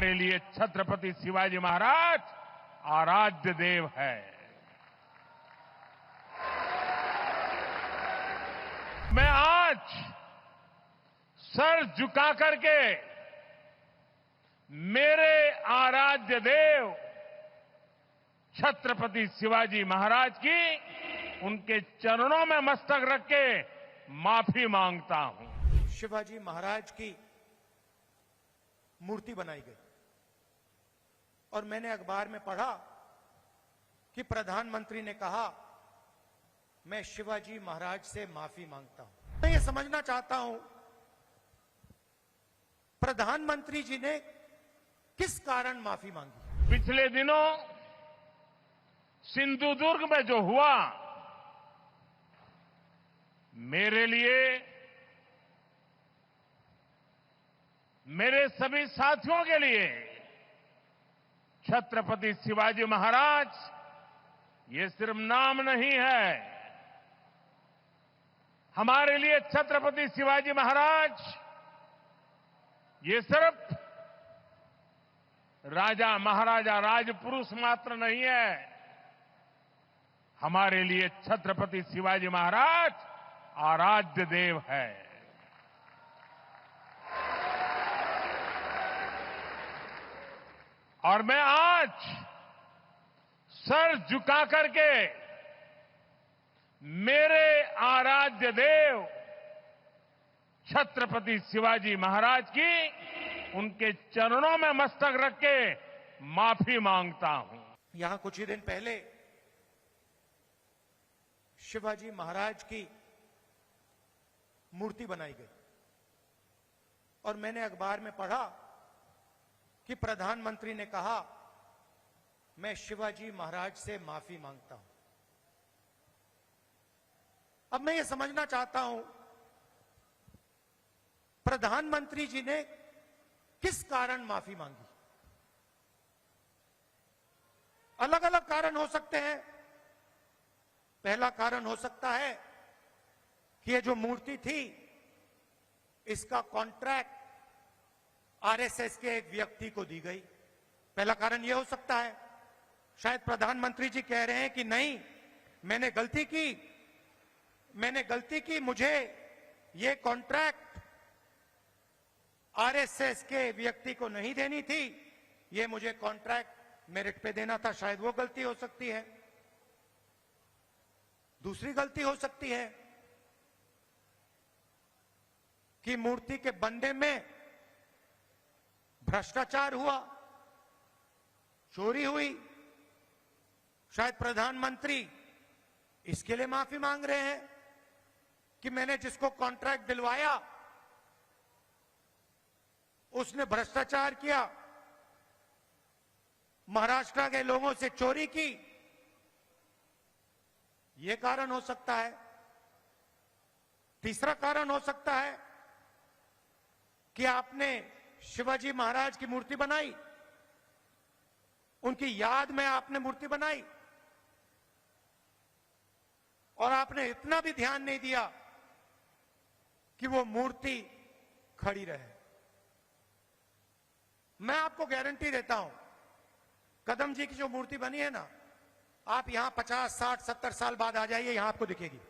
हमारे लिए छत्रपति शिवाजी महाराज आराध्य देव है। मैं आज सर झुका करके मेरे आराध्य देव छत्रपति शिवाजी महाराज की उनके चरणों में मस्तक रख के माफी मांगता हूं। शिवाजी महाराज की मूर्ति बनाई गई और मैंने अखबार में पढ़ा कि प्रधानमंत्री ने कहा मैं शिवाजी महाराज से माफी मांगता हूं। मैं ये समझना चाहता हूं प्रधानमंत्री जी ने किस कारण माफी मांगी। पिछले दिनों सिंधुदुर्ग में जो हुआ, मेरे लिए, मेरे सभी साथियों के लिए छत्रपति शिवाजी महाराज ये सिर्फ नाम नहीं है। हमारे लिए छत्रपति शिवाजी महाराज ये सिर्फ राजा महाराजा राजपुरुष मात्र नहीं है। हमारे लिए छत्रपति शिवाजी महाराज आराध्य देव है। और मैं आज सर झुका करके मेरे आराध्य देव छत्रपति शिवाजी महाराज की उनके चरणों में मस्तक रख के माफी मांगता हूं। यहां कुछ ही दिन पहले शिवाजी महाराज की मूर्ति बनाई गई और मैंने अखबार में पढ़ा कि प्रधानमंत्री ने कहा मैं शिवाजी महाराज से माफी मांगता हूं। अब मैं ये समझना चाहता हूं प्रधानमंत्री जी ने किस कारण माफी मांगी। अलग अलग कारण हो सकते हैं। पहला कारण हो सकता है कि ये जो मूर्ति थी इसका कॉन्ट्रैक्ट आरएसएस के एक व्यक्ति को दी गई। पहला कारण यह हो सकता है। शायद प्रधानमंत्री जी कह रहे हैं कि नहीं, मैंने गलती की, मुझे ये कॉन्ट्रैक्ट आरएसएस के व्यक्ति को नहीं देनी थी, ये मुझे कॉन्ट्रैक्ट मेरिट पे देना था। शायद वो गलती हो सकती है। दूसरी गलती हो सकती है कि मूर्ति के बनने में भ्रष्टाचार हुआ, चोरी हुई। शायद प्रधानमंत्री इसके लिए माफी मांग रहे हैं कि मैंने जिसको कॉन्ट्रैक्ट दिलवाया उसने भ्रष्टाचार किया, महाराष्ट्र के लोगों से चोरी की। यह कारण हो सकता है। तीसरा कारण हो सकता है कि आपने शिवाजी महाराज की मूर्ति बनाई, उनकी याद में आपने मूर्ति बनाई और आपने इतना भी ध्यान नहीं दिया कि वो मूर्ति खड़ी रहे। मैं आपको गारंटी देता हूं, कदम जी की जो मूर्ति बनी है ना, आप यहां 50, 60, 70 साल बाद आ जाइए, यहां आपको दिखेगी।